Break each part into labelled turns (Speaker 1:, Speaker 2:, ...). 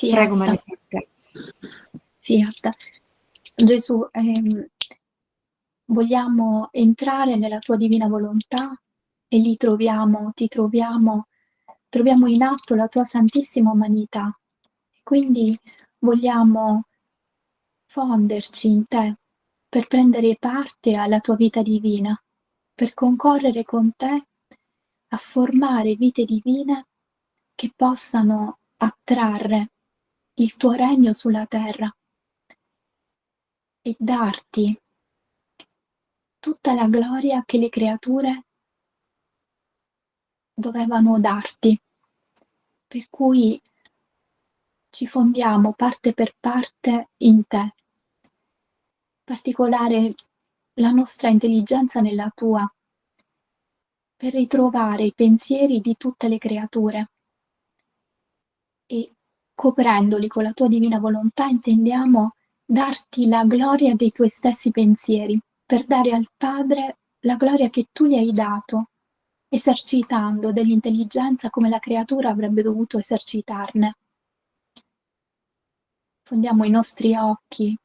Speaker 1: Prego
Speaker 2: Fiat,
Speaker 1: Maria Santa.
Speaker 2: Fiat. Gesù, vogliamo entrare nella tua divina volontà e lì troviamo in atto la tua santissima umanità. Quindi vogliamo fonderci in te per prendere parte alla tua vita divina, per concorrere con te a formare vite divine che possano attrarre il tuo regno sulla terra e darti tutta la gloria che le creature dovevano darti, per cui ci fondiamo parte per parte in te, in particolare la nostra intelligenza nella tua, per ritrovare i pensieri di tutte le creature e coprendoli con la tua divina volontà intendiamo darti la gloria dei tuoi stessi pensieri, per dare al Padre la gloria che tu gli hai dato, esercitando dell'intelligenza come la creatura avrebbe dovuto esercitarne. Fondiamo i nostri occhi,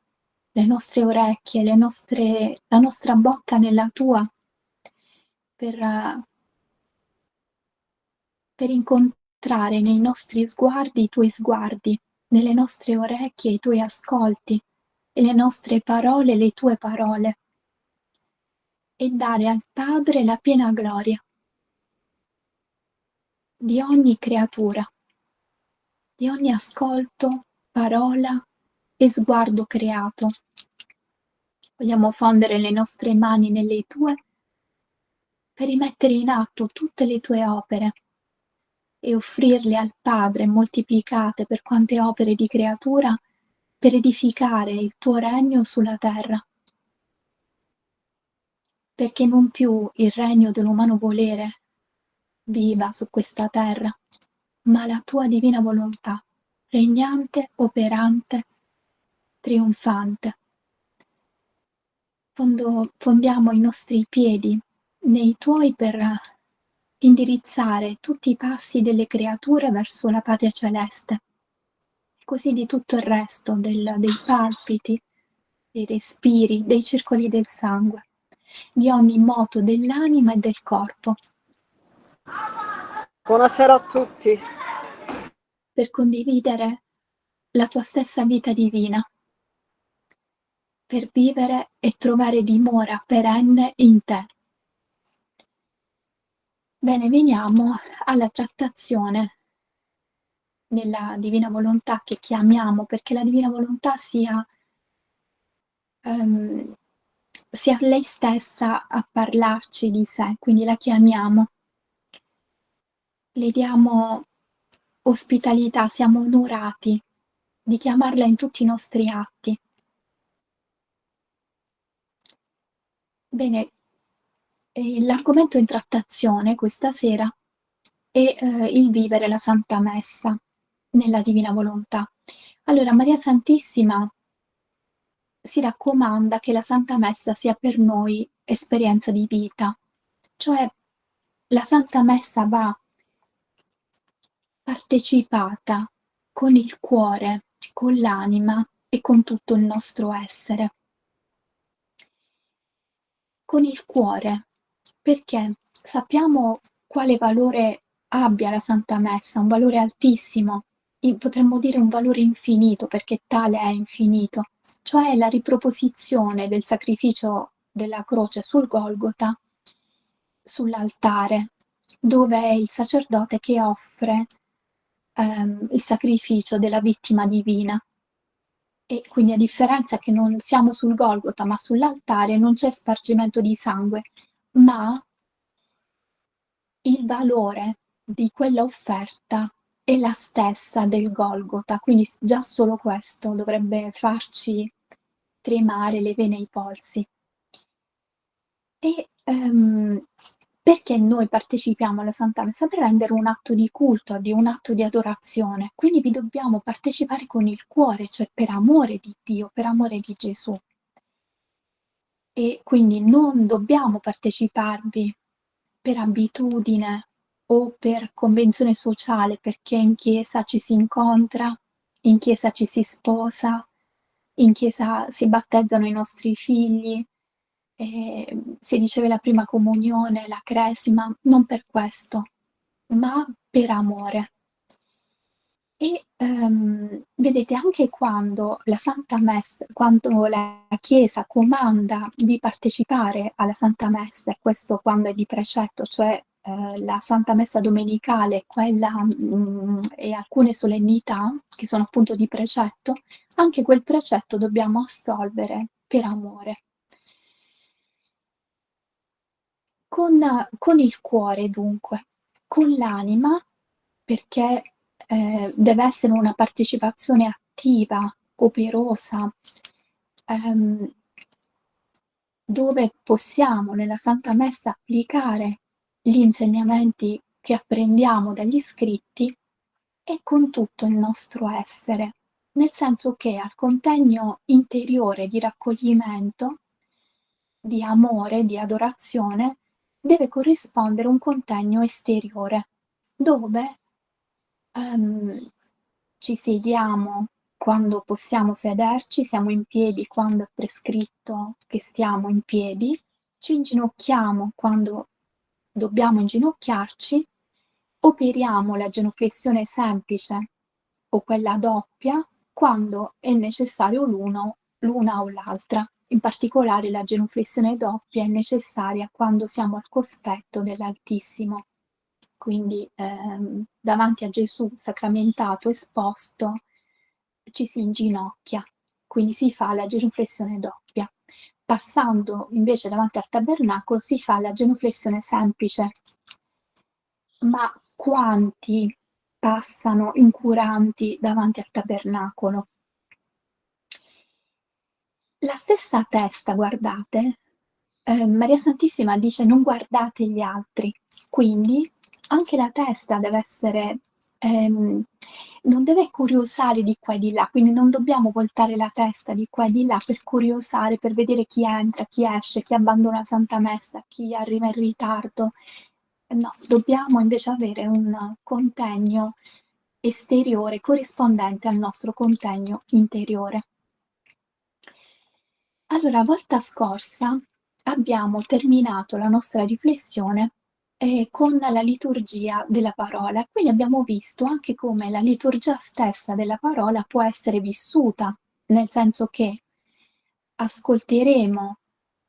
Speaker 2: le nostre orecchie, la nostra bocca nella tua, per, per incontrare nei nostri sguardi i tuoi sguardi, nelle nostre orecchie i tuoi ascolti e le nostre parole le tue parole, e dare al Padre la piena gloria di ogni creatura, di ogni ascolto, parola e sguardo creato. Vogliamo fondere le nostre mani nelle tue per rimettere in atto tutte le tue opere e offrirle al Padre moltiplicate per quante opere di creatura per edificare il tuo regno sulla terra. Perché non più il regno dell'umano volere viva su questa terra, ma la tua divina volontà, regnante, operante, trionfante. Fondiamo i nostri piedi nei tuoi per indirizzare tutti i passi delle creature verso la patria celeste, così di tutto il resto, dei palpiti, dei respiri, dei circoli del sangue, di ogni moto dell'anima e del corpo,
Speaker 3: Buonasera a tutti.
Speaker 2: per condividere la tua stessa vita divina, per vivere e trovare dimora perenne in te. Bene, veniamo alla trattazione della divina volontà che chiamiamo, perché la divina volontà sia lei stessa a parlarci di sé, quindi la chiamiamo, le diamo ospitalità, siamo onorati di chiamarla in tutti i nostri atti. Bene, l'argomento in trattazione questa sera è il vivere la Santa Messa nella Divina Volontà. Allora, Maria Santissima si raccomanda che la Santa Messa sia per noi esperienza di vita, cioè la Santa Messa va partecipata con il cuore, con l'anima e con tutto il nostro essere. Con il cuore, perché sappiamo quale valore abbia la Santa Messa, un valore altissimo, potremmo dire un valore infinito, perché tale è infinito, cioè la riproposizione del sacrificio della croce sul Golgota, sull'altare, dove è il sacerdote che offre il sacrificio della vittima divina. E quindi a differenza che non siamo sul Golgota, ma sull'altare, non c'è spargimento di sangue, ma il valore di quella offerta è la stessa del Golgota, quindi già solo questo dovrebbe farci tremare le vene ai polsi. E perché noi partecipiamo alla Santa Messa? Per rendere un atto di culto, di un atto di adorazione. Quindi vi dobbiamo partecipare con il cuore, cioè per amore di Dio, per amore di Gesù. E quindi non dobbiamo parteciparvi per abitudine o per convenzione sociale, perché in chiesa ci si incontra in chiesa ci si sposa, in chiesa si battezzano i nostri figli, si riceve la prima comunione, la cresima, non per questo, ma per amore. E, vedete anche quando la Santa quando la Chiesa comanda di partecipare alla Santa Messa, e questo quando è di precetto, cioè, la Santa Messa domenicale, quella, e alcune solennità che sono appunto di precetto, anche quel precetto dobbiamo assolvere per amore. Con il cuore dunque, con l'anima, perché deve essere una partecipazione attiva, operosa, ehm, dove possiamo nella Santa Messa applicare gli insegnamenti che apprendiamo dagli scritti e con tutto il nostro essere, nel senso che al contegno interiore di raccoglimento, di amore, di adorazione, deve corrispondere un contegno esteriore, dove ci sediamo quando possiamo sederci, siamo in piedi quando è prescritto che stiamo in piedi, ci inginocchiamo quando dobbiamo inginocchiarci, operiamo la genuflessione semplice o quella doppia quando è necessario l'una o l'altra. In particolare la genuflessione doppia è necessaria quando siamo al cospetto dell'Altissimo, quindi davanti a Gesù sacramentato, esposto, ci si inginocchia, quindi si fa la genuflessione doppia. Passando invece davanti al tabernacolo si fa la genuflessione semplice. Ma quanti passano incuranti davanti al tabernacolo? La stessa testa, guardate, Maria Santissima dice non guardate gli altri, quindi anche la testa deve essere, non deve curiosare di qua e di là, quindi non dobbiamo voltare la testa di qua e di là per curiosare, per vedere chi entra, chi esce, chi abbandona la Santa Messa, chi arriva in ritardo. No, dobbiamo invece avere un contegno esteriore corrispondente al nostro contegno interiore. Allora, volta scorsa abbiamo terminato la nostra riflessione con la liturgia della parola, quindi abbiamo visto anche come la liturgia stessa della parola può essere vissuta, nel senso che ascolteremo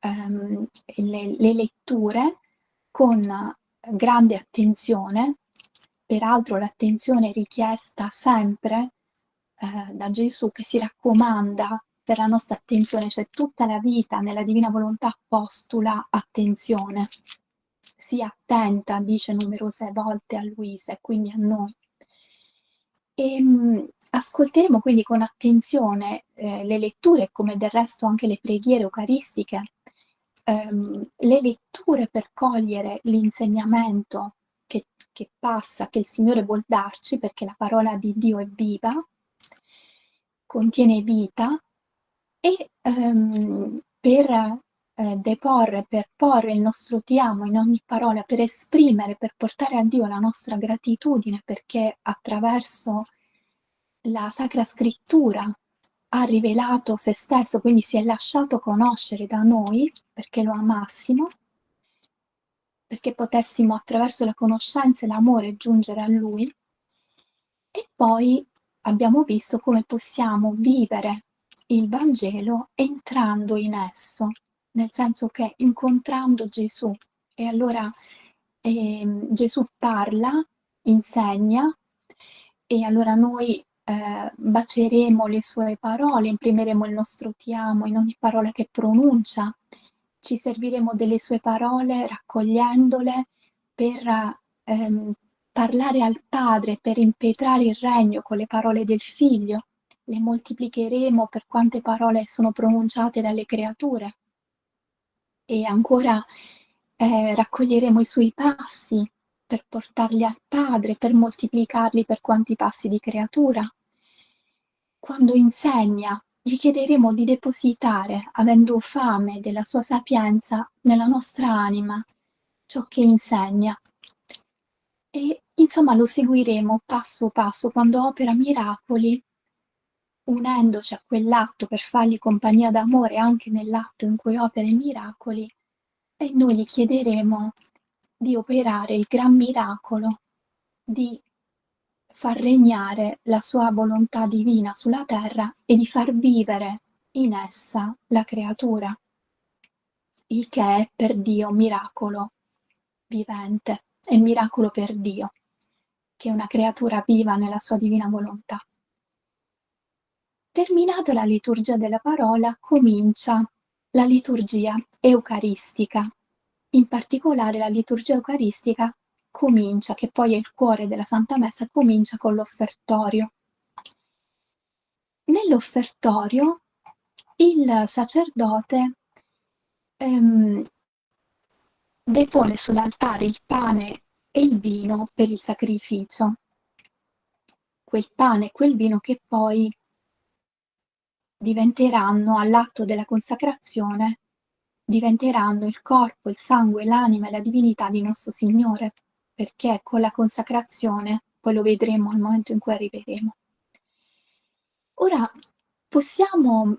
Speaker 2: le letture con grande attenzione, peraltro l'attenzione è richiesta sempre da Gesù che si raccomanda per la nostra attenzione, cioè tutta la vita nella Divina Volontà postula attenzione. Sii attenta, dice numerose volte a Luisa e quindi a noi. Ascolteremo quindi con attenzione le letture, come del resto anche le preghiere eucaristiche, le letture per cogliere l'insegnamento che passa, che il Signore vuol darci, perché la parola di Dio è viva, contiene vita e per deporre, per porre il nostro ti amo in ogni parola, per esprimere, per portare a Dio la nostra gratitudine, perché attraverso la Sacra Scrittura ha rivelato se stesso, quindi si è lasciato conoscere da noi perché lo amassimo, perché potessimo attraverso la conoscenza e l'amore giungere a Lui. E poi abbiamo visto come possiamo vivere il Vangelo entrando in esso, nel senso che incontrando Gesù. E allora Gesù parla, insegna, e allora noi baceremo le sue parole, imprimeremo il nostro ti amo in ogni parola che pronuncia, ci serviremo delle sue parole raccogliendole per ehm, parlare al Padre, per impetrare il regno con le parole del Figlio, le moltiplicheremo per quante parole sono pronunciate dalle creature e ancora raccoglieremo i suoi passi per portarli al Padre, per moltiplicarli per quanti passi di creatura. Quando insegna, gli chiederemo di depositare, avendo fame della sua sapienza, nella nostra anima ciò che insegna. E insomma lo seguiremo passo passo quando opera miracoli, unendoci a quell'atto per fargli compagnia d'amore anche nell'atto in cui opera i miracoli, e noi gli chiederemo di operare il gran miracolo di far regnare la sua volontà divina sulla terra e di far vivere in essa la creatura, il che è per Dio un miracolo vivente, è un miracolo per Dio, che una creatura viva nella sua divina volontà. Terminata la liturgia della parola, comincia la liturgia eucaristica. In particolare la liturgia eucaristica comincia, che poi è il cuore della Santa Messa, comincia con l'offertorio. Nell'offertorio il sacerdote depone sull'altare il pane e il vino per il sacrificio. Quel pane e quel vino che poi diventeranno, all'atto della consacrazione, diventeranno il corpo, il sangue, l'anima e la divinità di nostro Signore, perché con la consacrazione, poi lo vedremo al momento in cui arriveremo. Ora possiamo,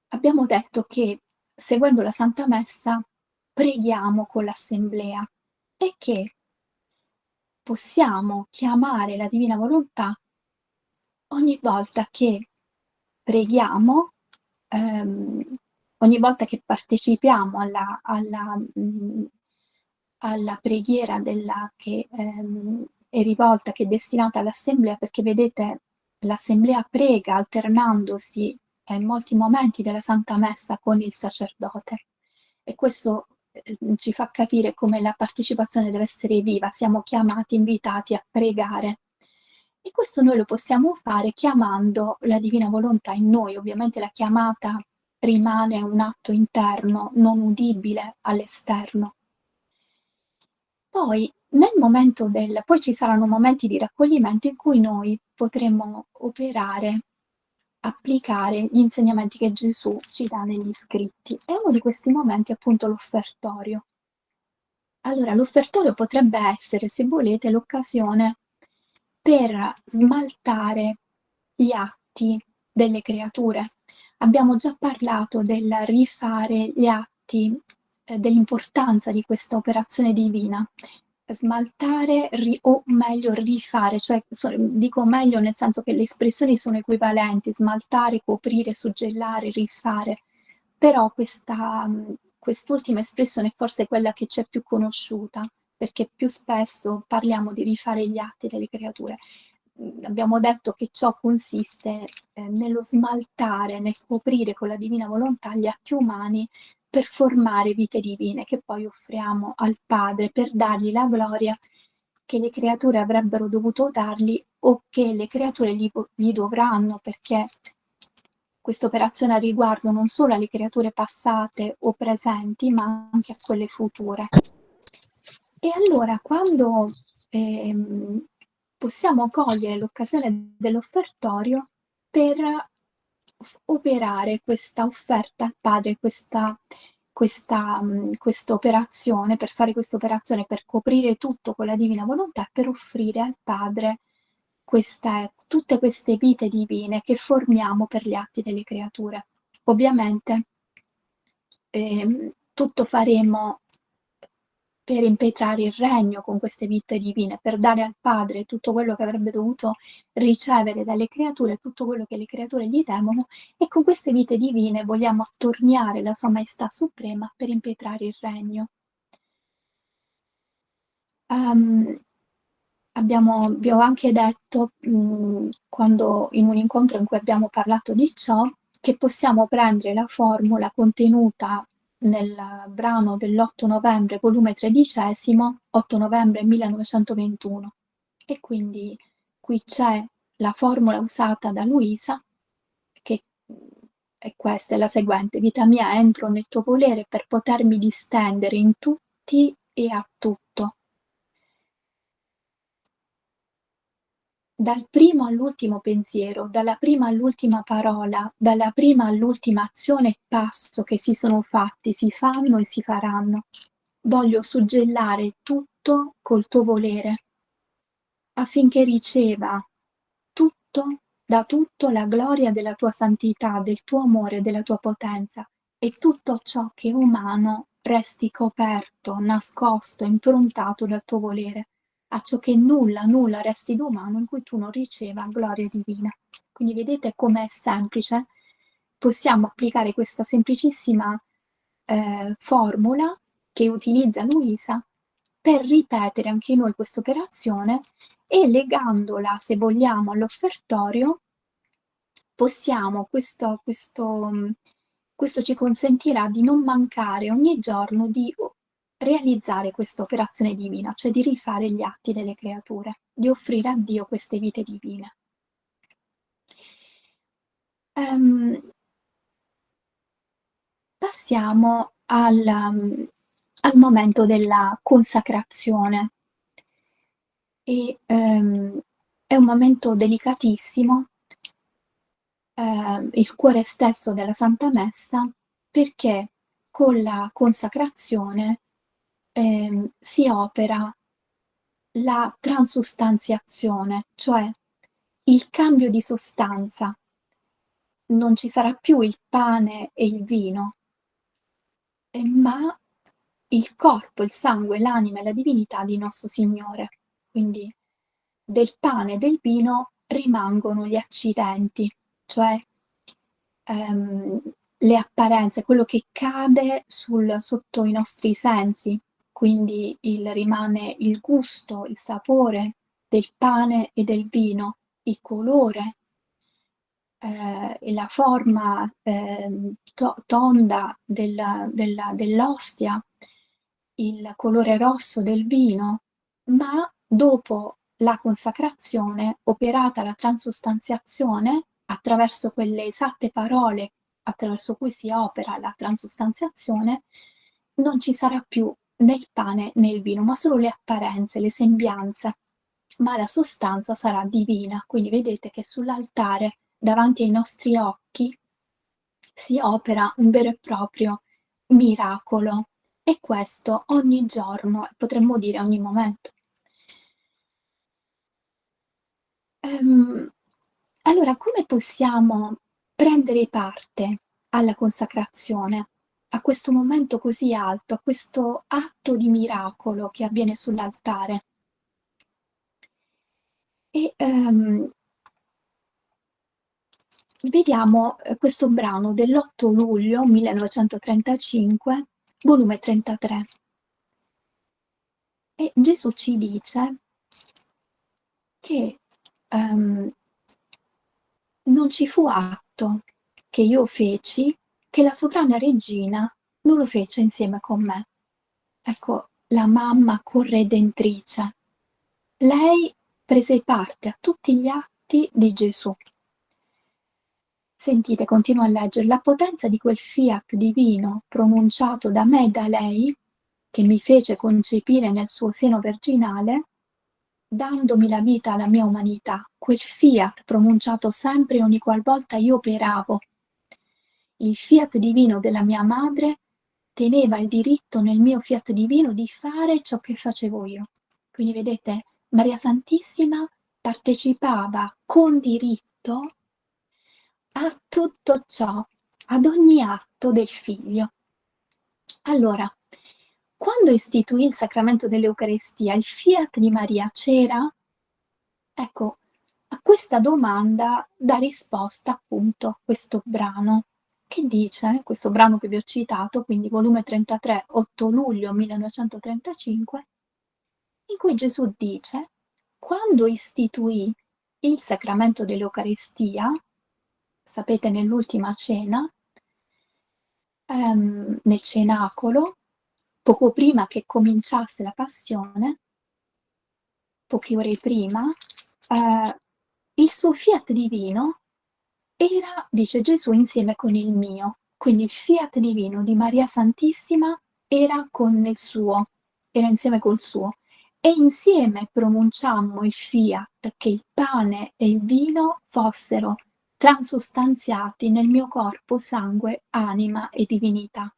Speaker 2: abbiamo detto che seguendo la Santa Messa preghiamo con l'assemblea e che possiamo chiamare la Divina Volontà ogni volta che preghiamo, ehm, ogni volta che partecipiamo alla preghiera che è rivolta, che è destinata all'assemblea, perché vedete, l'assemblea prega alternandosi in molti momenti della Santa Messa con il sacerdote, e questo ci fa capire come la partecipazione deve essere viva, siamo chiamati, invitati a pregare. E questo noi lo possiamo fare chiamando la Divina Volontà in noi. Ovviamente la chiamata rimane un atto interno, non udibile all'esterno. Poi ci saranno momenti di raccoglimento in cui noi potremo operare, applicare gli insegnamenti che Gesù ci dà negli scritti. E uno di questi momenti è appunto l'offertorio. Allora, l'offertorio potrebbe essere, se volete, l'occasione per smaltare gli atti delle creature. Abbiamo già parlato del rifare gli atti, dell'importanza di questa operazione divina. Smaltare o meglio rifare, cioè dico meglio nel senso che le espressioni sono equivalenti, smaltare, coprire, suggellare, rifare, però quest'ultima espressione è forse quella che c'è più conosciuta, perché più spesso parliamo di rifare gli atti delle creature. Abbiamo detto che ciò consiste nello smaltare, nel coprire con la divina volontà gli atti umani per formare vite divine che poi offriamo al Padre per dargli la gloria che le creature avrebbero dovuto dargli o che le creature gli dovranno, perché questa operazione ha riguardo non solo alle creature passate o presenti, ma anche a quelle future. E allora, quando possiamo cogliere l'occasione dell'offertorio per operare questa offerta al Padre, questa operazione, per fare questa operazione, per coprire tutto con la divina volontà, per offrire al Padre tutte queste vite divine che formiamo per gli atti delle creature. Ovviamente tutto faremo per impetrare il regno con queste vite divine, per dare al Padre tutto quello che avrebbe dovuto ricevere dalle creature, tutto quello che le creature gli temono, e con queste vite divine vogliamo attorniare la Sua Maestà Suprema per impetrare il regno. Um, Vi ho anche detto, quando in un incontro in cui abbiamo parlato di ciò, che possiamo prendere la formula contenuta nel brano dell'8 novembre, volume 13, 8 novembre 1921. E quindi qui c'è la formula usata da Luisa, che è questa, è la seguente: vita mia, entro nel tuo volere per potermi distendere in tutti e a tutto. Dal primo all'ultimo pensiero, dalla prima all'ultima parola, dalla prima all'ultima azione e passo che si sono fatti, si fanno e si faranno, voglio suggellare tutto col tuo volere, affinché riceva tutto da tutto la gloria della tua santità, del tuo amore, della tua potenza, e tutto ciò che è umano resti coperto, nascosto, improntato dal tuo volere, acciò che nulla, nulla resti d'umano in cui tu non riceva gloria divina. Quindi vedete com'è semplice? Possiamo applicare questa semplicissima formula che utilizza Luisa per ripetere anche noi questa operazione, e legandola, se vogliamo, all'offertorio, possiamo, questo ci consentirà di non mancare ogni giorno di realizzare questa operazione divina, cioè di rifare gli atti delle creature, di offrire a Dio queste vite divine. Ehm, Passiamo al momento della consacrazione. È un momento delicatissimo, il cuore stesso della Santa Messa, perché con la consacrazione si opera la transustanziazione, cioè il cambio di sostanza. Non ci sarà più il pane e il vino, ma il corpo, il sangue, l'anima e la divinità di nostro Signore. Quindi del pane e del vino rimangono gli accidenti, cioè ehm, le apparenze, quello che cade sotto i nostri sensi. Quindi rimane il gusto, il sapore del pane e del vino, il colore, e la forma tonda dell'ostia, il colore rosso del vino, ma dopo la consacrazione, operata la transustanziazione, attraverso quelle esatte parole attraverso cui si opera la transustanziazione, non ci sarà più né il pane né il vino, ma solo le apparenze, le sembianze, ma la sostanza sarà divina. Quindi vedete che sull'altare, davanti ai nostri occhi, si opera un vero e proprio miracolo, e questo ogni giorno, e potremmo dire ogni momento. Ehm, allora, come possiamo prendere parte alla consacrazione, a questo momento così alto, a questo atto di miracolo che avviene sull'altare? E vediamo questo brano dell'8 luglio 1935, volume 33. E Gesù ci dice che non ci fu atto che io feci che la sovrana regina non lo fece insieme con me. Ecco, la mamma corredentrice. Lei prese parte a tutti gli atti di Gesù. Sentite, continuo a leggere: la potenza di quel fiat divino pronunciato da me e da lei, che mi fece concepire nel suo seno virginale, dandomi la vita alla mia umanità, quel fiat pronunciato sempre ogni qualvolta io operavo. Il fiat divino della mia madre teneva il diritto nel mio fiat divino di fare ciò che facevo io. Quindi vedete, Maria Santissima partecipava con diritto a tutto ciò, ad ogni atto del Figlio. Allora, quando istituì il sacramento dell'Eucaristia, il fiat di Maria c'era? Ecco, a questa domanda dà risposta appunto questo brano, che dice, questo brano che vi ho citato, quindi volume 33, 8 luglio 1935, in cui Gesù dice: quando istituì il sacramento dell'Eucaristia, sapete, nell'ultima cena, nel cenacolo, poco prima che cominciasse la passione, poche ore prima, il suo fiat divino era, dice Gesù, insieme con il mio. Quindi il fiat divino di Maria Santissima era con il suo, era insieme col suo. E insieme pronunciammo il fiat che il pane e il vino fossero transustanziati nel mio corpo, sangue, anima e divinità.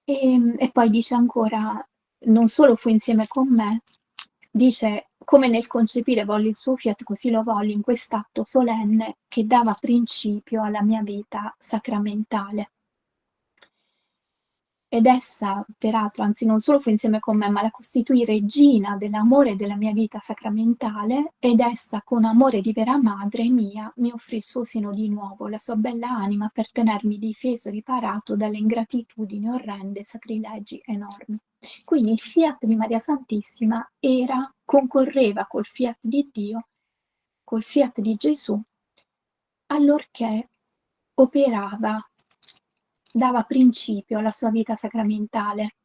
Speaker 2: E poi dice ancora: non solo fu insieme con me, dice come nel concepire volli il suo fiat, così lo volli in quest'atto solenne che dava principio alla mia vita sacramentale. Ed essa, peraltro, anzi non solo fu insieme con me, ma la costituì regina dell'amore della mia vita sacramentale, ed essa, con amore di vera madre mia, mi offrì il suo seno di nuovo, la sua bella anima, per tenermi difeso e riparato dalle ingratitudini orrende, sacrilegi enormi. Quindi il fiat di Maria Santissima concorreva col fiat di Dio, col fiat di Gesù, allorché operava, dava principio alla sua vita sacramentale.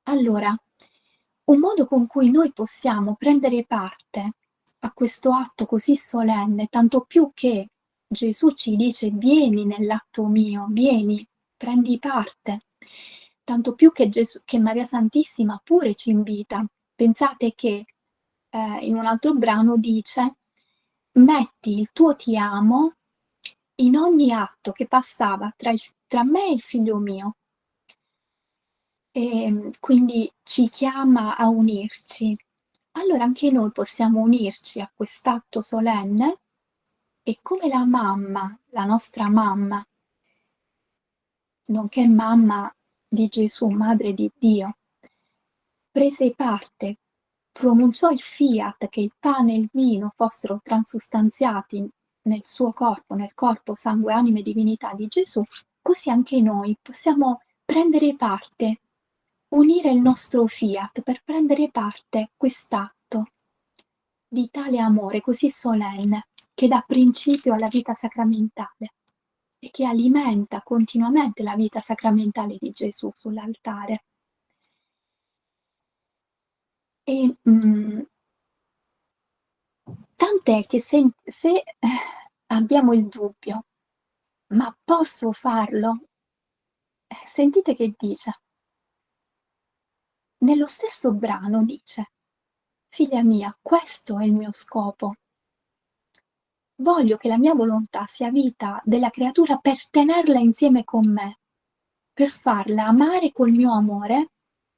Speaker 2: Allora, un modo con cui noi possiamo prendere parte a questo atto così solenne, tanto più che Gesù ci dice: "Vieni nell'atto mio, vieni, prendi parte", tanto più che Maria Santissima pure ci invita. Pensate che, in un altro brano dice: "Metti il tuo ti amo in ogni atto che passava tra me e il figlio mio". Quindi ci chiama a unirci. Allora anche noi possiamo unirci a quest'atto solenne e come la mamma, la nostra mamma, nonché mamma di Gesù, madre di Dio, prese parte, pronunciò il fiat che il pane e il vino fossero transustanziati nel suo corpo, nel corpo, sangue, anima e divinità di Gesù, così anche noi possiamo prendere parte, unire il nostro fiat per prendere parte a quest'atto di tale amore così solenne che dà principio alla vita sacramentale e che alimenta continuamente la vita sacramentale di Gesù sull'altare. E, tant'è che se abbiamo il dubbio: "Ma posso farlo?" Sentite che dice. Nello stesso brano dice: "Figlia mia, questo è il mio scopo. Voglio che la mia volontà sia vita della creatura per tenerla insieme con me, per farla amare col mio amore,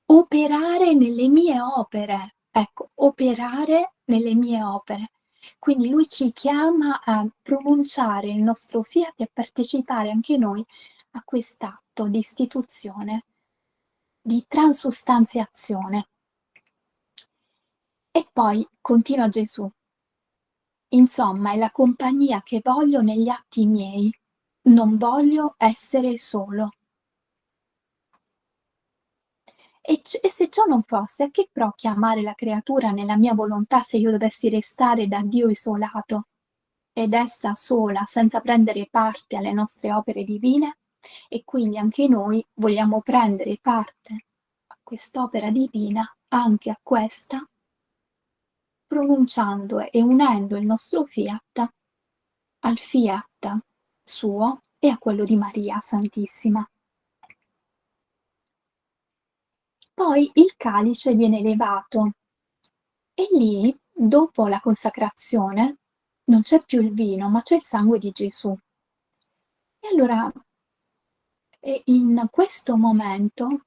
Speaker 2: operare nelle mie opere." Ecco, operare nelle mie opere. Quindi lui ci chiama a pronunciare il nostro fiat e a partecipare anche noi a quest'atto di istituzione, di transustanziazione. E poi continua Gesù: "Insomma è la compagnia che voglio negli atti miei, non voglio essere solo". E se ciò non fosse, a che pro chiamare la creatura nella mia volontà se io dovessi restare da Dio isolato, ed essa sola, senza prendere parte alle nostre opere divine? E quindi anche noi vogliamo prendere parte a quest'opera divina, anche a questa, pronunciando e unendo il nostro fiat al fiat suo e a quello di Maria Santissima. Poi il calice viene elevato e lì, dopo la consacrazione, non c'è più il vino, ma c'è il sangue di Gesù. E allora, in questo momento,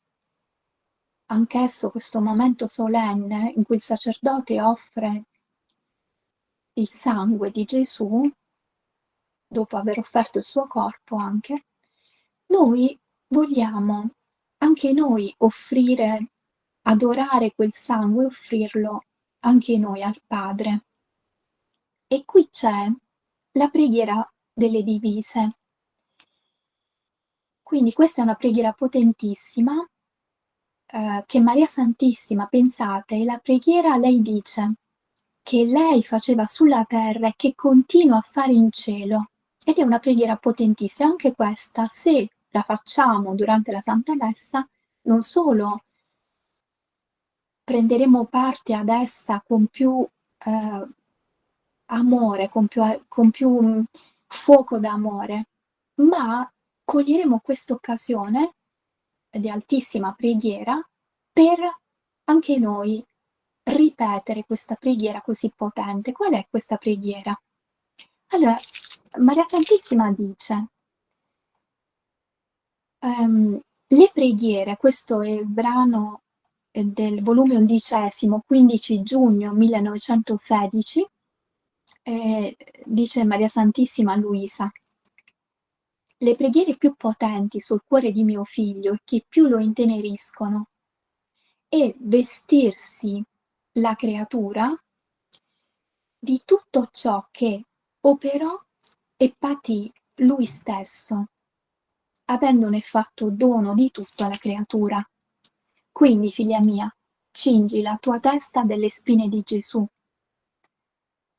Speaker 2: anch'esso questo momento solenne in cui il sacerdote offre il sangue di Gesù, dopo aver offerto il suo corpo anche, noi vogliamo anche noi offrire, adorare quel sangue, offrirlo anche noi al Padre. E qui c'è la preghiera delle divise. Quindi questa è una preghiera potentissima, che Maria Santissima, pensate, la preghiera lei dice che lei faceva sulla terra e che continua a fare in cielo. Ed è una preghiera potentissima. Anche questa, se la facciamo durante la Santa Messa, non solo prenderemo parte ad essa con più, amore, con più, fuoco d'amore, ma coglieremo quest'occasione di altissima preghiera per anche noi ripetere questa preghiera così potente. Qual è questa preghiera? Allora, Maria Santissima dice, le preghiere, questo è il brano del volume 11, 15 giugno 1916, ehm, dice Maria Santissima a Luisa: "Le preghiere più potenti sul cuore di mio figlio e che più lo inteneriscono è vestirsi la creatura di tutto ciò che operò e patì lui stesso, avendone fatto dono di tutto alla creatura. Quindi, figlia mia, cingi la tua testa delle spine di Gesù,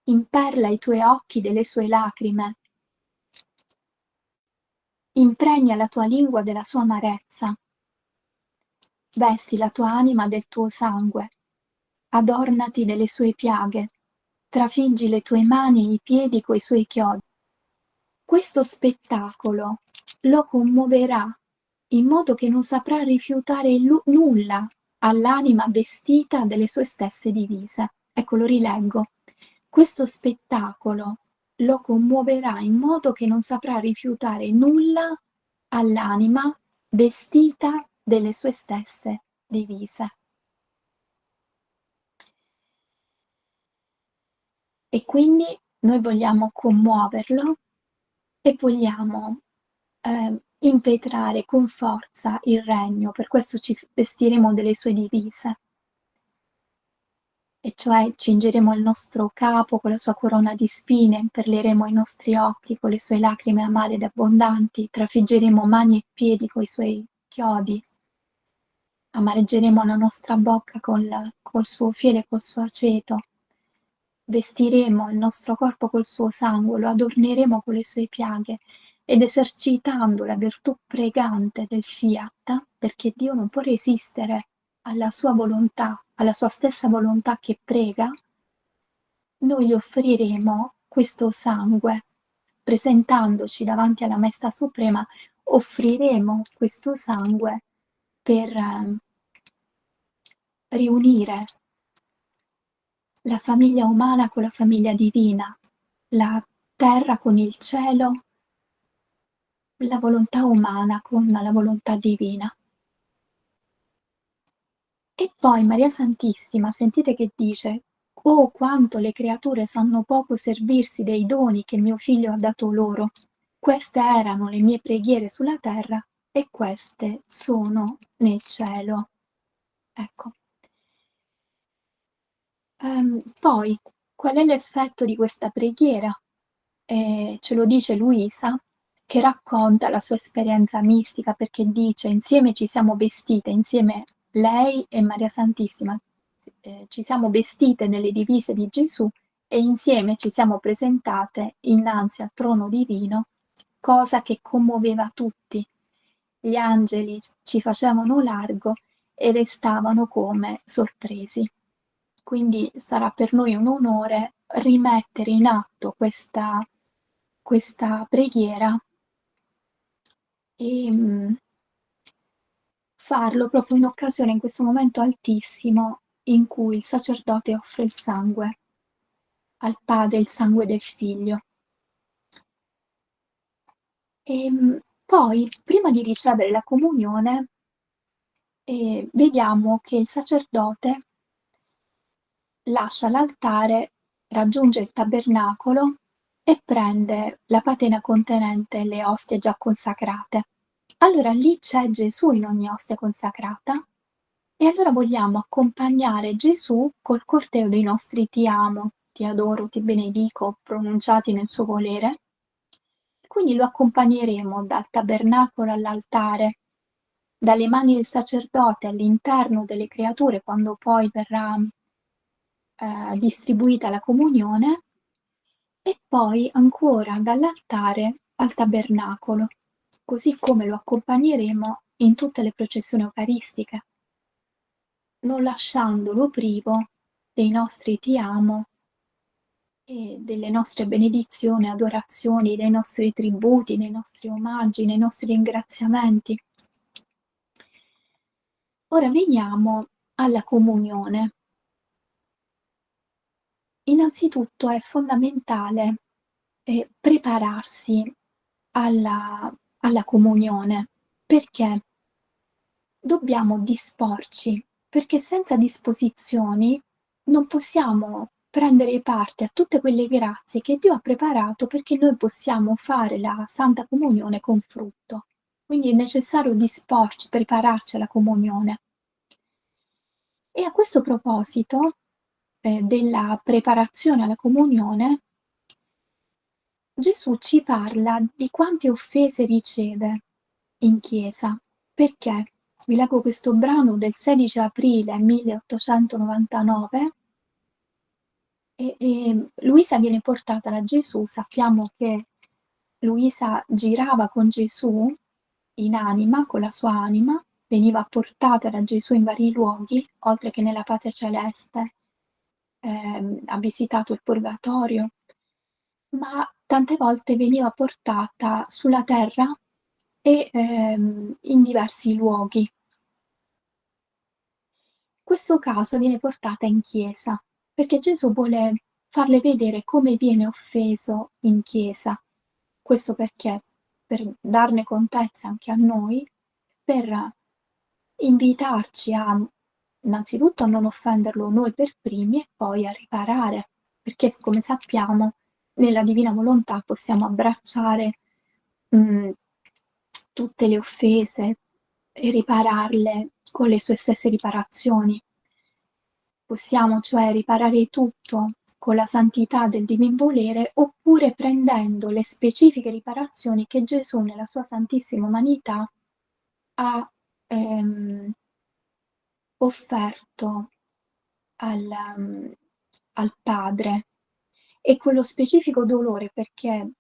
Speaker 2: imperla i tuoi occhi delle sue lacrime, impregna la tua lingua della sua amarezza, vesti la tua anima del tuo sangue, adornati delle sue piaghe, trafiggi le tue mani e i piedi coi suoi chiodi. Questo spettacolo lo commuoverà in modo che non saprà rifiutare nulla all'anima vestita delle sue stesse divise. Ecco, lo rileggo. Questo spettacolo lo commuoverà in modo che non saprà rifiutare nulla all'anima vestita delle sue stesse divise. E quindi noi vogliamo commuoverlo e vogliamo impetrare con forza il regno, per questo ci vestiremo delle sue divise, e cioè cingeremo il nostro capo con la sua corona di spine, imperleremo i nostri occhi con le sue lacrime amare ed abbondanti, trafiggeremo mani e piedi coi suoi chiodi, amareggeremo la nostra bocca col suo fiele e col suo aceto, vestiremo il nostro corpo col suo sangue, lo adorneremo con le sue piaghe ed esercitando la virtù pregante del fiat, perché Dio non può resistere alla sua volontà, alla sua stessa volontà che prega, noi gli offriremo questo sangue, presentandoci davanti alla Maestà Suprema, offriremo questo sangue per riunire la famiglia umana con la famiglia divina, la terra con il cielo, la volontà umana con la volontà divina. E poi Maria Santissima, sentite che dice: "Oh, quanto le creature sanno poco servirsi dei doni che mio Figlio ha dato loro. Queste erano le mie preghiere sulla terra e queste sono nel cielo." Ecco. Poi, qual è l'effetto di questa preghiera? Ce lo dice Luisa, che racconta la sua esperienza mistica, perché dice: "Insieme ci siamo vestite, insieme lei e Maria Santissima, ci siamo vestite nelle divise di Gesù e insieme ci siamo presentate innanzi al trono divino, cosa che commuoveva tutti. Gli angeli ci facevano largo e restavano come sorpresi." Quindi sarà per noi un onore rimettere in atto questa preghiera, ehm, farlo proprio in occasione, in questo momento altissimo in cui il sacerdote offre il sangue al Padre, il sangue del Figlio. Poi, prima di ricevere la comunione, vediamo che il sacerdote lascia l'altare, raggiunge il tabernacolo e prende la patena contenente le ostie già consacrate. Allora lì c'è Gesù in ogni ostia consacrata e allora vogliamo accompagnare Gesù col corteo dei nostri "Ti amo, ti adoro, ti benedico" pronunciati nel suo volere. Quindi lo accompagneremo dal tabernacolo all'altare, dalle mani del sacerdote all'interno delle creature quando poi verrà distribuita la comunione, e poi ancora dall'altare al tabernacolo, così come lo accompagneremo in tutte le processioni eucaristiche, non lasciandolo privo dei nostri "Ti amo" e delle nostre benedizioni, adorazioni, dei nostri tributi, dei nostri omaggi, dei nostri ringraziamenti. Ora veniamo alla comunione. Innanzitutto è fondamentale, prepararsi alla comunione, perché dobbiamo disporci perché senza disposizioni non possiamo prendere parte a tutte quelle grazie che Dio ha preparato perché noi possiamo fare la Santa Comunione con frutto. Quindi è necessario disporci, prepararci alla comunione. E a questo proposito, della preparazione alla comunione, Gesù ci parla di quante offese riceve in chiesa. Perché? Vi leggo questo brano del 16 aprile 1899 Luisa viene portata da Gesù. Sappiamo che Luisa girava con Gesù in anima, con la sua anima, veniva portata da Gesù in vari luoghi, oltre che nella patria celeste, ha visitato il purgatorio, ma tante volte veniva portata sulla terra e in diversi luoghi. Questo caso viene portata in chiesa, perché Gesù vuole farle vedere come viene offeso in chiesa. Questo perché? Per darne contezza anche a noi, per invitarci a innanzitutto a non offenderlo noi per primi e poi a riparare, perché come sappiamo nella divina volontà possiamo abbracciare, mhmm, tutte le offese e ripararle con le sue stesse riparazioni. Possiamo cioè riparare tutto con la santità del divin volere, oppure prendendo le specifiche riparazioni che Gesù nella sua santissima umanità ha, ehm, offerto al al Padre. E quello specifico dolore perché,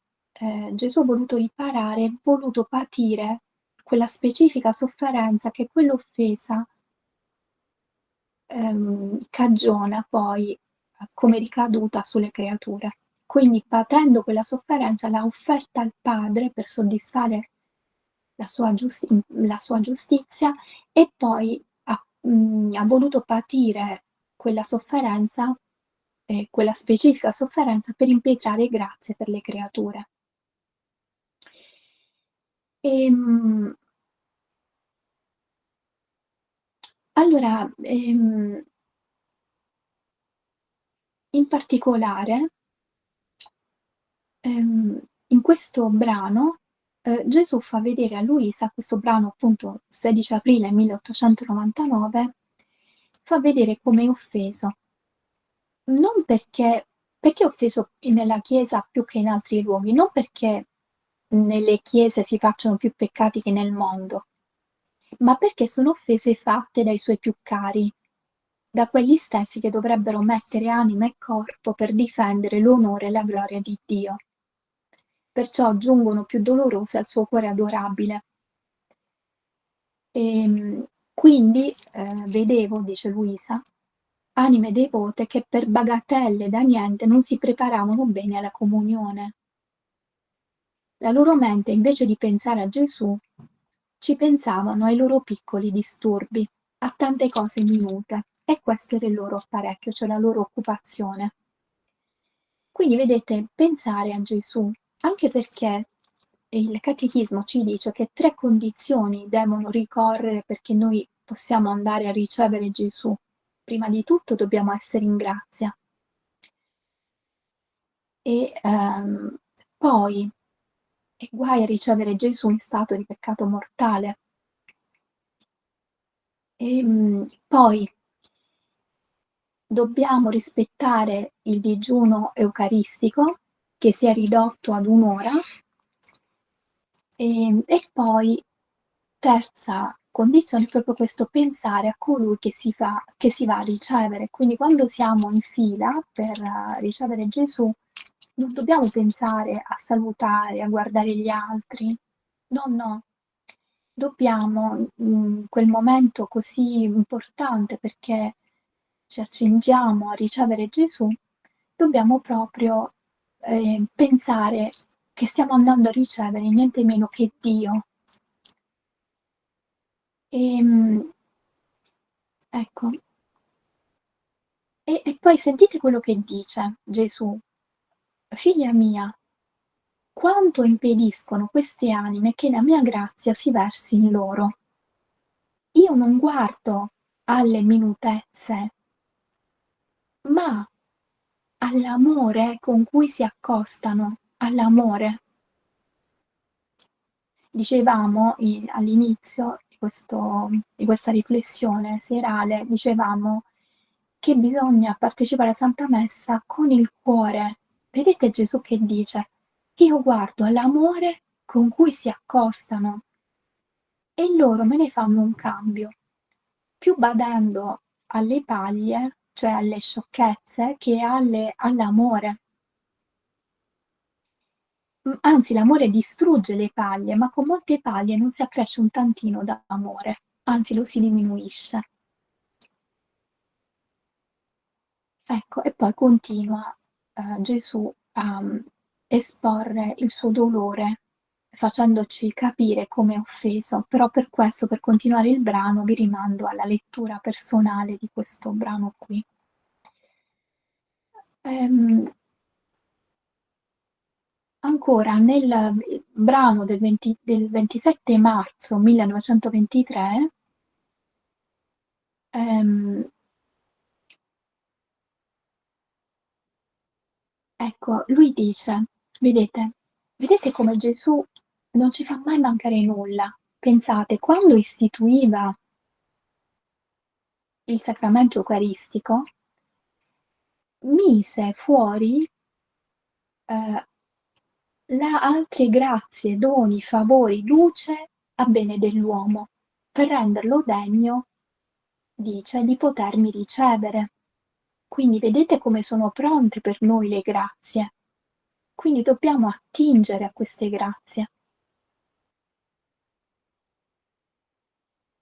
Speaker 2: Gesù ha voluto riparare, voluto patire quella specifica sofferenza che quell'offesa cagiona poi come ricaduta sulle creature. Quindi patendo quella sofferenza l'ha offerta al Padre per soddisfare la sua giustizia e poi ha voluto patire quella sofferenza, quella specifica sofferenza per impetrare grazie per le creature. Ehm, allora, in particolare in questo brano, Gesù fa vedere a Luisa, questo brano appunto 16 aprile 1899, fa vedere come è offeso. Non perché è offeso nella chiesa più che in altri luoghi, non perché nelle chiese si facciano più peccati che nel mondo, ma perché sono offese fatte dai suoi più cari, da quegli stessi che dovrebbero mettere anima e corpo per difendere l'onore e la gloria di Dio. Perciò giungono più dolorose al suo cuore adorabile. Quindi vedevo, dice Luisa, anime devote che per bagatelle da niente non si preparavano bene alla comunione. La loro mente, invece di pensare a Gesù, ci pensavano ai loro piccoli disturbi, a tante cose minute, e questo era il loro apparecchio, cioè la loro occupazione. Quindi vedete, pensare a Gesù, anche perché il catechismo ci dice che 3 condizioni devono ricorrere perché noi possiamo andare a ricevere Gesù. Prima di tutto dobbiamo essere in grazia e, poi guai a ricevere Gesù in stato di peccato mortale. Poi dobbiamo rispettare il digiuno eucaristico, che sia ridotto ad 1 ora. E poi terza condizione è proprio questo pensare a colui che si va a ricevere. Quindi quando siamo in fila per ricevere Gesù, non dobbiamo pensare a salutare, a guardare gli altri. No, no. Dobbiamo, in quel momento così importante perché ci accingiamo a ricevere Gesù, dobbiamo proprio, pensare che stiamo andando a ricevere niente meno che Dio. Ehm, ecco. E poi sentite quello che dice Gesù: "Figlia mia, quanto impediscono queste anime che la mia grazia si versi in loro. Io non guardo alle minutezze, ma all'amore con cui si accostano, all'amore. Dicevamo all'inizio di questa riflessione serale, dicevamo che bisogna partecipare alla Santa Messa con il cuore. Vedete Gesù che dice? Io guardo all'amore con cui si accostano e loro me ne fanno un cambio, più badando alle paglie, cioè alle sciocchezze, che all'amore. Anzi, l'amore distrugge le paglie, ma con molte paglie non si accresce un tantino d'amore, anzi lo si diminuisce. Ecco, e poi continua, Gesù a, esporre il suo dolore, facendoci capire come è offeso, però per questo, per continuare il brano, vi rimando alla lettura personale di questo brano qui. Ehm, Ancora nel brano del 27 marzo 1923, ehm, ecco, lui dice, vedete come Gesù non ci fa mai mancare nulla. Pensate, quando istituiva il sacramento eucaristico, mise fuori eh, altre grazie, doni, favori, luce a bene dell'uomo, per renderlo degno, dice, di potermi ricevere. Quindi vedete come sono pronte per noi le grazie. Quindi dobbiamo attingere a queste grazie,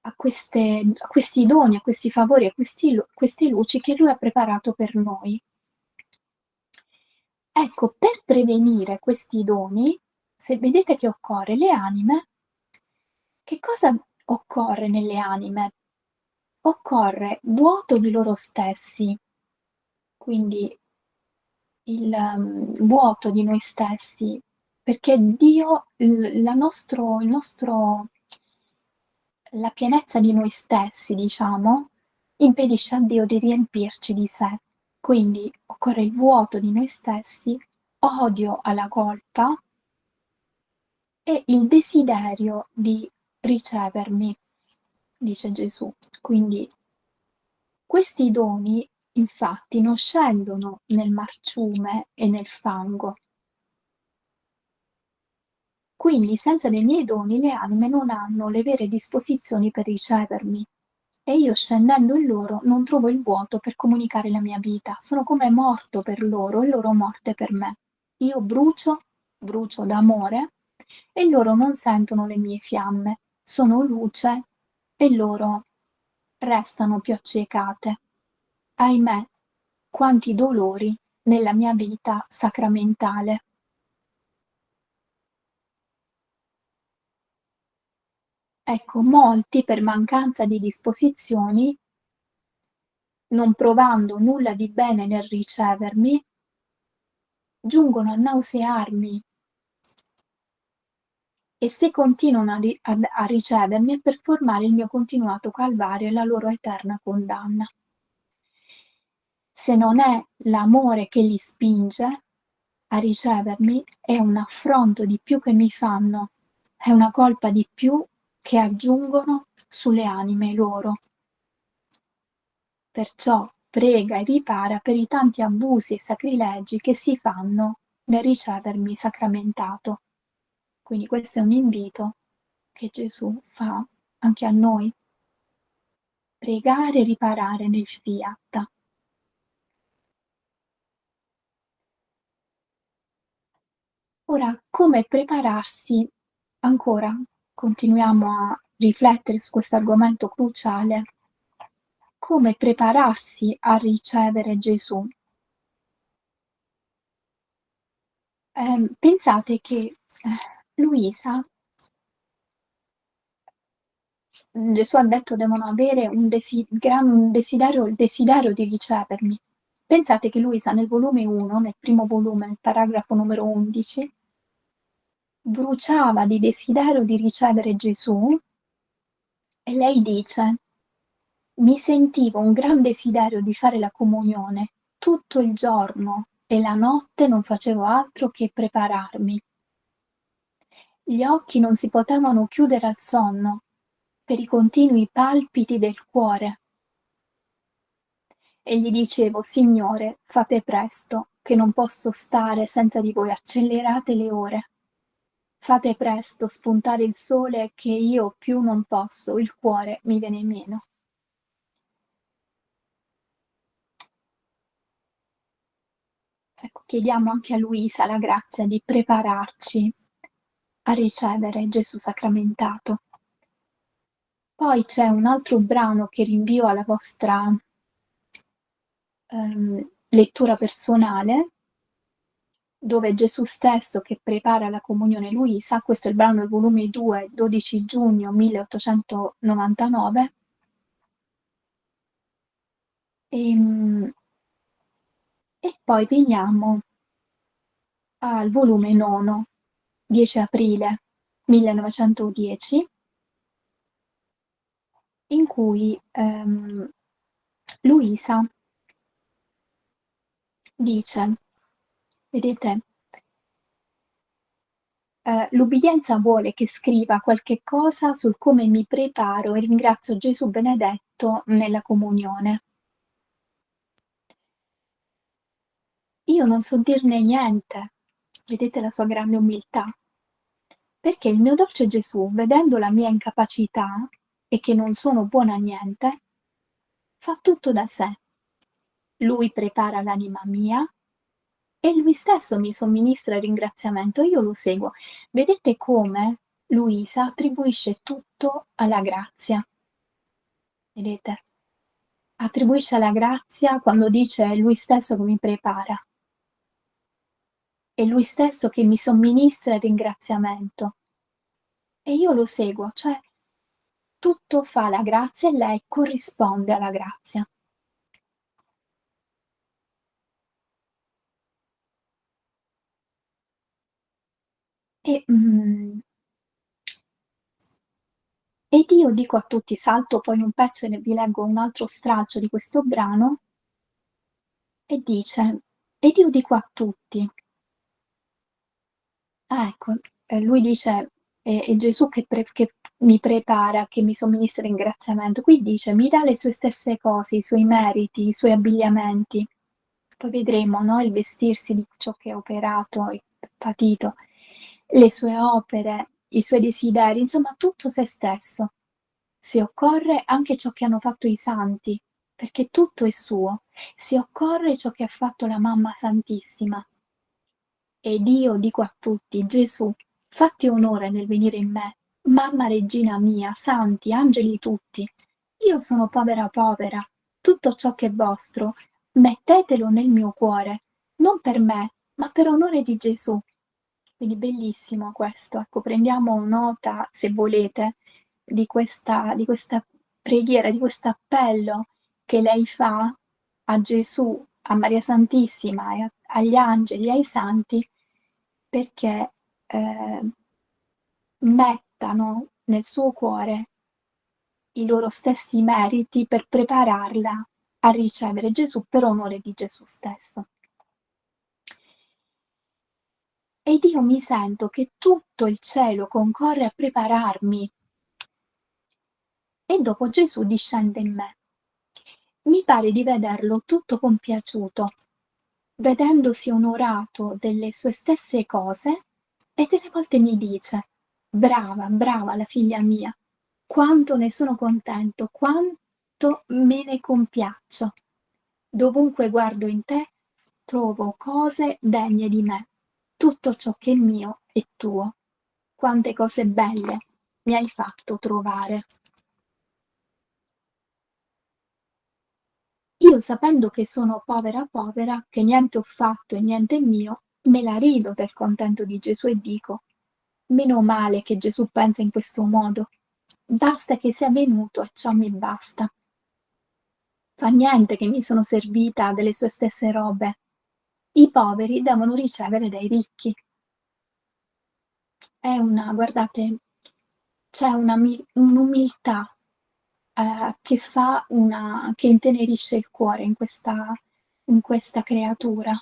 Speaker 2: a questi doni, a questi favori, a queste luci che Lui ha preparato per noi. Ecco, per prevenire questi doni, se vedete che occorre, le anime, che cosa occorre nelle anime? Occorre vuoto di loro stessi, quindi vuoto di noi stessi, perché Dio, la pienezza di noi stessi, diciamo, impedisce a Dio di riempirci di sé. Quindi occorre il vuoto di noi stessi, odio alla colpa e il desiderio di ricevermi, dice Gesù. Quindi questi doni, infatti, non scendono nel marciume e nel fango. Quindi senza dei miei doni le anime non hanno le vere disposizioni per ricevermi e io scendendo in loro non trovo il vuoto per comunicare la mia vita. Sono come morto per loro e loro morte per me. Io brucio d'amore e loro non sentono le mie fiamme. Sono luce e loro restano più accecate. Ahimè, quanti dolori nella mia vita sacramentale. Ecco, molti per mancanza di disposizioni, non provando nulla di bene nel ricevermi, giungono a nausearmi e se continuano a ricevermi è per formare il mio continuato calvario e la loro eterna condanna. Se non è l'amore che li spinge a ricevermi, è un affronto di più che mi fanno, è una colpa di più che aggiungono sulle anime loro. Perciò prega e ripara per i tanti abusi e sacrilegi che si fanno nel ricevermi sacramentato. Quindi questo è un invito che Gesù fa anche a noi, pregare e riparare nel fiat. Ora, come prepararsi ancora? Continuiamo a riflettere su questo argomento cruciale. Come prepararsi a ricevere Gesù? Pensate che Luisa, Gesù ha detto devono avere un desiderio, il desiderio di ricevermi. Pensate che Luisa nel volume 1, nel primo volume, nel paragrafo numero 11, bruciava di desiderio di ricevere Gesù e lei dice, Mi sentivo un gran desiderio di fare la comunione. Tutto il giorno e la notte non facevo altro che prepararmi. Gli occhi non si potevano chiudere al sonno per i continui palpiti del cuore e gli dicevo: Signore, fate presto, che non posso stare senza di voi, accelerate le ore. Fate presto, spuntare il sole, che io più non posso, il cuore mi viene meno. Ecco, chiediamo anche a Luisa la grazia di prepararci a ricevere Gesù sacramentato. Poi c'è un altro brano che rinvio alla vostra lettura personale, dove Gesù stesso che prepara la comunione Luisa, questo è il brano del volume 2, 12 giugno 1899, ehm, e poi veniamo al volume nono, 10 aprile 1910, in cui Luisa dice, vedete, l'ubbidienza vuole che scriva qualche cosa sul come mi preparo e ringrazio Gesù benedetto nella comunione. Io non so dirne niente, vedete la sua grande umiltà, perché il mio dolce Gesù, vedendo la mia incapacità e che non sono buona a niente, fa tutto da sé. Lui prepara l'anima mia e lui stesso mi somministra il ringraziamento, io lo seguo. Vedete come Luisa attribuisce tutto alla grazia, vedete? Attribuisce alla grazia quando dice è lui stesso che mi prepara, è lui stesso che mi somministra il ringraziamento e io lo seguo, cioè tutto fa la grazia e lei corrisponde alla grazia. E, ed io dico a tutti, salto poi un pezzo e vi leggo un altro stralcio di questo brano, e dice, ed io dico a tutti, ah ecco, lui dice, è Gesù che mi prepara, che mi somministra il ringraziamento. Qui dice, mi dà le sue stesse cose, i suoi meriti, i suoi abbigliamenti. Poi vedremo, no, il vestirsi di ciò che ha operato e patito, le sue opere, i suoi desideri, insomma tutto se stesso. Se occorre anche ciò che hanno fatto i santi, perché tutto è suo. Se occorre ciò che ha fatto la Mamma Santissima. Ed io dico a tutti, Gesù, fatti onore nel venire in me, Mamma Regina mia, santi, angeli tutti. Io sono povera povera, tutto ciò che è vostro, mettetelo nel mio cuore, non per me, ma per onore di Gesù. Quindi bellissimo questo, ecco, prendiamo nota, se volete, di questa preghiera, di questo appello che lei fa a Gesù, a Maria Santissima e agli angeli e ai santi perché mettano nel suo cuore i loro stessi meriti per prepararla a ricevere Gesù per onore di Gesù stesso. Ed io mi sento che tutto il cielo concorre a prepararmi e dopo Gesù discende in me. Mi pare di vederlo tutto compiaciuto, vedendosi onorato delle sue stesse cose e delle volte mi dice, brava, brava la figlia mia, quanto ne sono contento, quanto me ne compiaccio. Dovunque guardo in te, trovo cose degne di me. Tutto ciò che è mio è tuo. Quante cose belle mi hai fatto trovare. Io sapendo che sono povera povera, che niente ho fatto e niente è mio, me la rido del contento di Gesù e dico, meno male che Gesù pensa in questo modo, basta che sia venuto e ciò mi basta. Fa niente che mi sono servita delle sue stesse robe. I poveri devono ricevere dai ricchi. Guardate, c'è un'umiltà che intenerisce il cuore in questa creatura.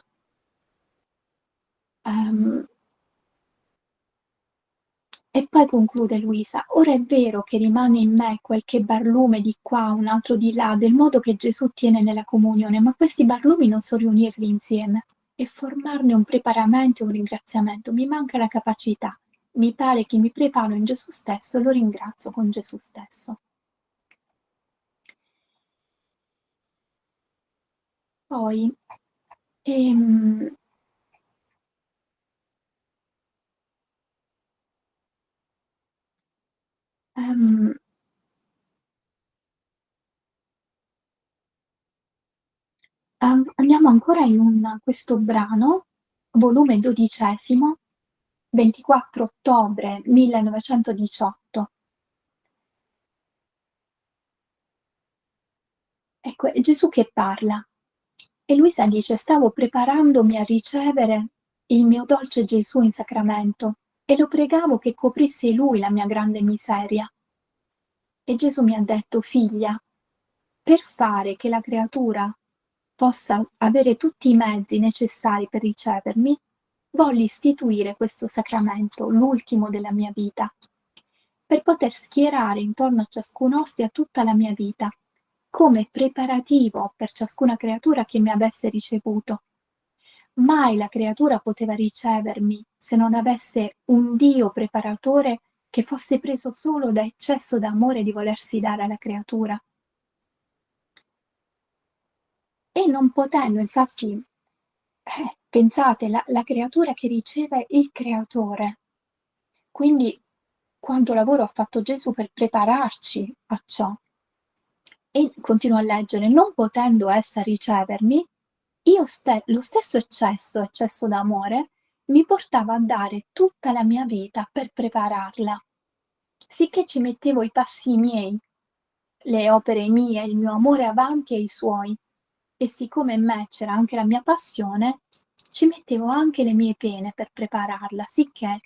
Speaker 2: Ehm, e poi conclude Luisa: ora è vero che rimane in me qualche barlume di qua, un altro di là, del modo che Gesù tiene nella comunione, ma questi barlumi non so riunirli insieme e formarne un preparamento e un ringraziamento. Mi manca la capacità. Mi pare che mi preparo in Gesù stesso e lo ringrazio con Gesù stesso. Poi, ehm, ehm, andiamo ancora questo brano, volume 12, 24 ottobre 1918. Ecco, è Gesù che parla. E Luisa dice: stavo preparandomi a ricevere il mio dolce Gesù in sacramento e lo pregavo che coprisse lui la mia grande miseria. E Gesù mi ha detto: figlia, per fare che la creatura possa avere tutti i mezzi necessari per ricevermi, volli istituire questo sacramento, l'ultimo della mia vita, per poter schierare intorno a ciascun ostia tutta la mia vita, come preparativo per ciascuna creatura che mi avesse ricevuto. Mai la creatura poteva ricevermi se non avesse un Dio preparatore che fosse preso solo da eccesso d'amore di volersi dare alla creatura. E non potendo, infatti, pensate, la creatura che riceve il creatore. Quindi quanto lavoro ha fatto Gesù per prepararci a ciò. E continuo a leggere: non potendo essa ricevermi, lo stesso eccesso d'amore, mi portava a dare tutta la mia vita per prepararla, sicché ci mettevo i passi miei, le opere mie, il mio amore avanti ai suoi, e siccome in me c'era anche la mia passione, ci mettevo anche le mie pene per prepararla, sicché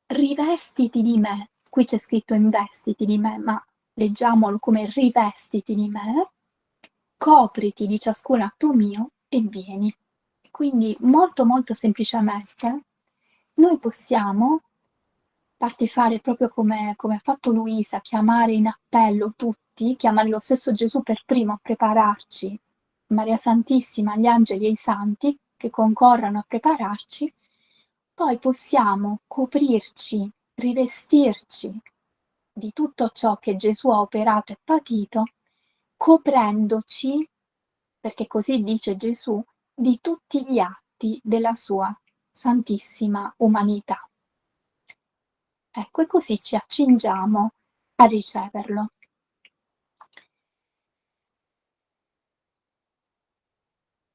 Speaker 2: rivestiti di me, qui c'è scritto investiti di me, ma leggiamolo come rivestiti di me, copriti di ciascun atto mio e vieni. Quindi molto molto semplicemente noi possiamo farti fare proprio come ha fatto Luisa, chiamare in appello tutti, chiamare lo stesso Gesù per primo a prepararci, Maria Santissima, gli angeli e i santi che concorrano a prepararci, poi possiamo coprirci, rivestirci di tutto ciò che Gesù ha operato e patito, coprendoci, perché così dice Gesù, di tutti gli atti della sua santissima umanità. Ecco, e così ci accingiamo a riceverlo.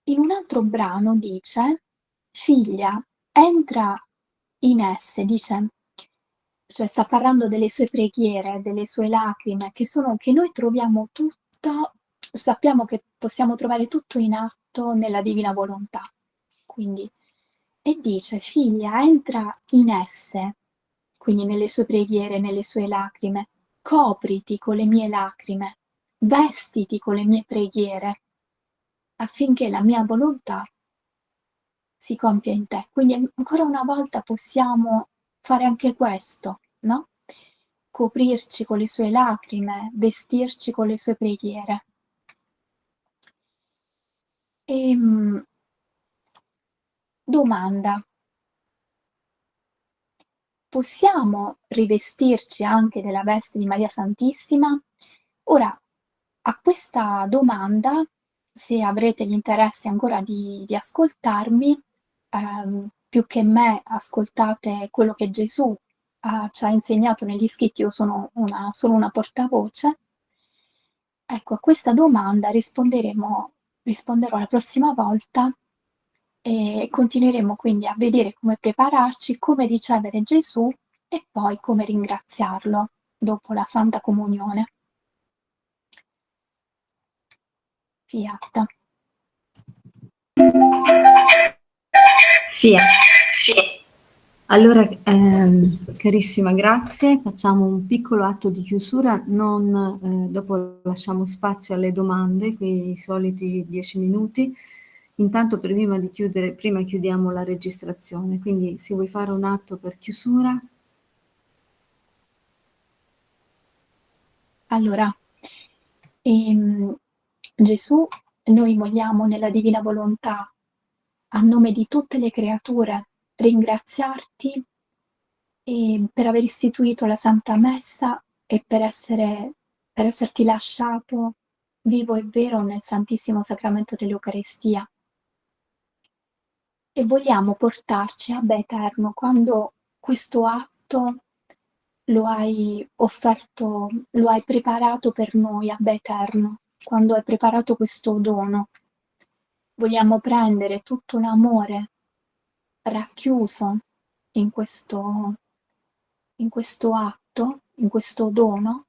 Speaker 2: In un altro brano dice: figlia, entra in esse, dice, cioè sta parlando delle sue preghiere, delle sue lacrime, che noi troviamo tutto, sappiamo che possiamo trovare tutto in atto nella divina volontà. Quindi, e dice: figlia, entra in esse, quindi nelle sue preghiere, nelle sue lacrime, copriti con le mie lacrime, vestiti con le mie preghiere, affinché la mia volontà si compia in te. Quindi ancora una volta possiamo fare anche questo, no? Coprirci con le sue lacrime, vestirci con le sue preghiere. Ehm, domanda: possiamo rivestirci anche della veste di Maria Santissima? Ora, a questa domanda, se avrete l'interesse ancora di ascoltarmi, più che me ascoltate quello che Gesù ci ha insegnato negli scritti, io sono solo una portavoce. Ecco, a questa domanda risponderò la prossima volta e continueremo quindi a vedere come prepararci, come ricevere Gesù e poi come ringraziarlo dopo la Santa Comunione. Fiat.
Speaker 1: Fiat. Allora, carissima, grazie. Facciamo un piccolo atto di chiusura, dopo lasciamo spazio alle domande, quei soliti 10 minuti. Intanto prima chiudiamo la registrazione, quindi se vuoi fare un atto per chiusura.
Speaker 2: Allora, Gesù, noi vogliamo nella divina volontà, a nome di tutte le creature, ringraziarti per aver istituito la Santa Messa e per esserti lasciato vivo e vero nel Santissimo Sacramento dell'Eucarestia. E vogliamo portarci Abba Eterno quando questo atto lo hai offerto, lo hai preparato per noi, Abba Eterno, quando hai preparato questo dono. Vogliamo prendere tutto l'amore racchiuso in questo atto, in questo dono,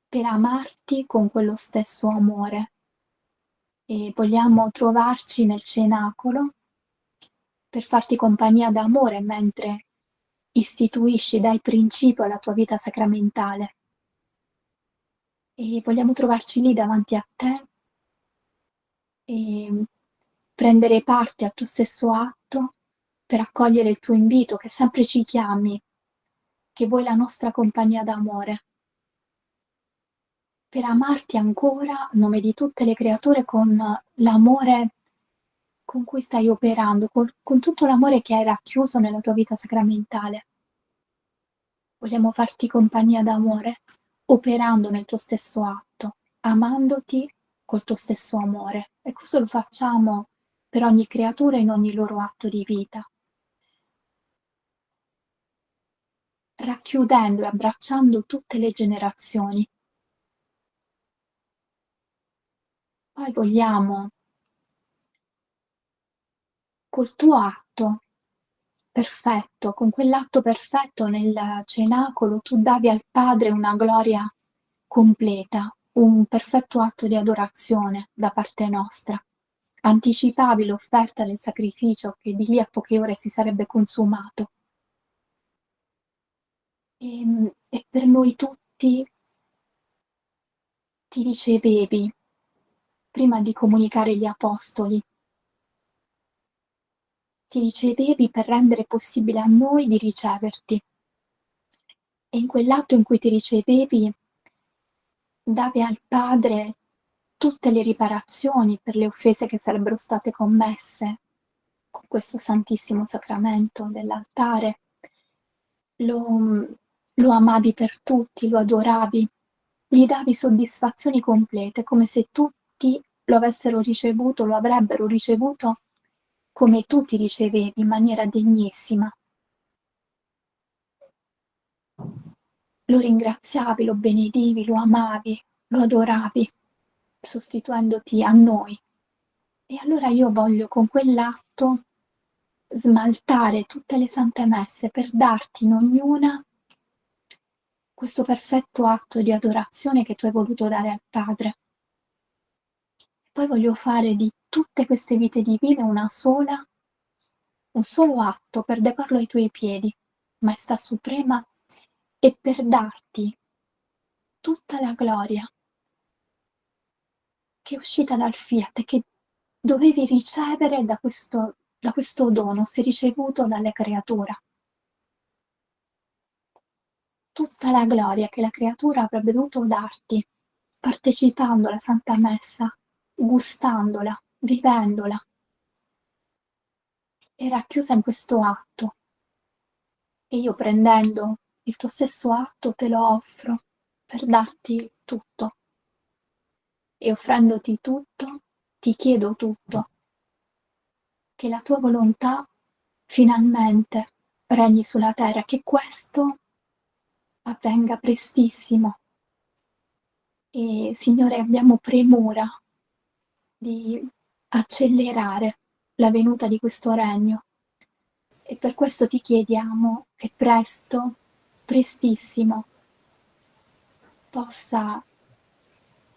Speaker 2: per amarti con quello stesso amore. E vogliamo trovarci nel cenacolo per farti compagnia d'amore mentre istituisci, dai principio alla tua vita sacramentale. E vogliamo trovarci lì davanti a te e prendere parte al tuo stesso atto per accogliere il tuo invito, che sempre ci chiami, che vuoi la nostra compagnia d'amore, per amarti ancora a nome di tutte le creature con l'amore con cui stai operando, con tutto l'amore che hai racchiuso nella tua vita sacramentale. Vogliamo farti compagnia d'amore, operando nel tuo stesso atto, amandoti col tuo stesso amore. E questo lo facciamo per ogni creatura in ogni loro atto di vita, racchiudendo e abbracciando tutte le generazioni. Poi vogliamo, col tuo atto perfetto, con quell'atto perfetto nel cenacolo, tu davi al Padre una gloria completa, un perfetto atto di adorazione da parte nostra. Anticipavi l'offerta del sacrificio che di lì a poche ore si sarebbe consumato. E per noi tutti ti ricevevi prima di comunicare gli apostoli, ti ricevevi per rendere possibile a noi di riceverti. E in quell'atto in cui ti ricevevi, davi al Padre tutte le riparazioni per le offese che sarebbero state commesse con questo Santissimo Sacramento dell'altare. Lo, lo amavi per tutti, lo adoravi, gli davi soddisfazioni complete, come se tutti lo avessero ricevuto, lo avrebbero ricevuto come tu ti ricevevi in maniera degnissima. Lo ringraziavi, lo benedivi, lo amavi, lo adoravi, sostituendoti a noi. E allora io voglio con quell'atto smaltare tutte le sante messe per darti in ognuna questo perfetto atto di adorazione che tu hai voluto dare al Padre. Poi voglio fare di tutte queste vite divine un solo atto per deporlo ai tuoi piedi, Maestà Suprema, e per darti tutta la gloria che è uscita dal Fiat, che dovevi ricevere da questo dono, sei ricevuto dalle creature. Tutta la gloria che la creatura avrebbe dovuto darti, partecipando alla Santa Messa, gustandola, vivendola, è racchiusa in questo atto. E io prendendo il tuo stesso atto te lo offro per darti tutto. E offrendoti tutto, ti chiedo tutto, che la tua volontà finalmente regni sulla terra, che questo avvenga prestissimo. E Signore, abbiamo premura di accelerare la venuta di questo regno e per questo ti chiediamo che presto, prestissimo, possa,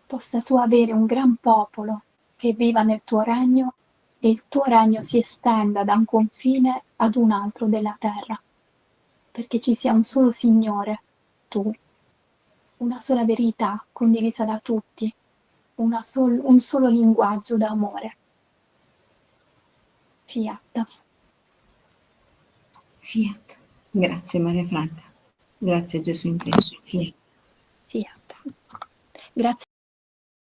Speaker 2: possa tu avere un gran popolo che viva nel tuo regno e il tuo regno si estenda da un confine ad un altro della terra, perché ci sia un solo Signore, tu, una sola verità condivisa da tutti, un solo linguaggio d'amore. Fiat.
Speaker 1: Fiat. Grazie Maria Franca. Grazie Gesù in te. Fiat.
Speaker 2: Fiat. Grazie.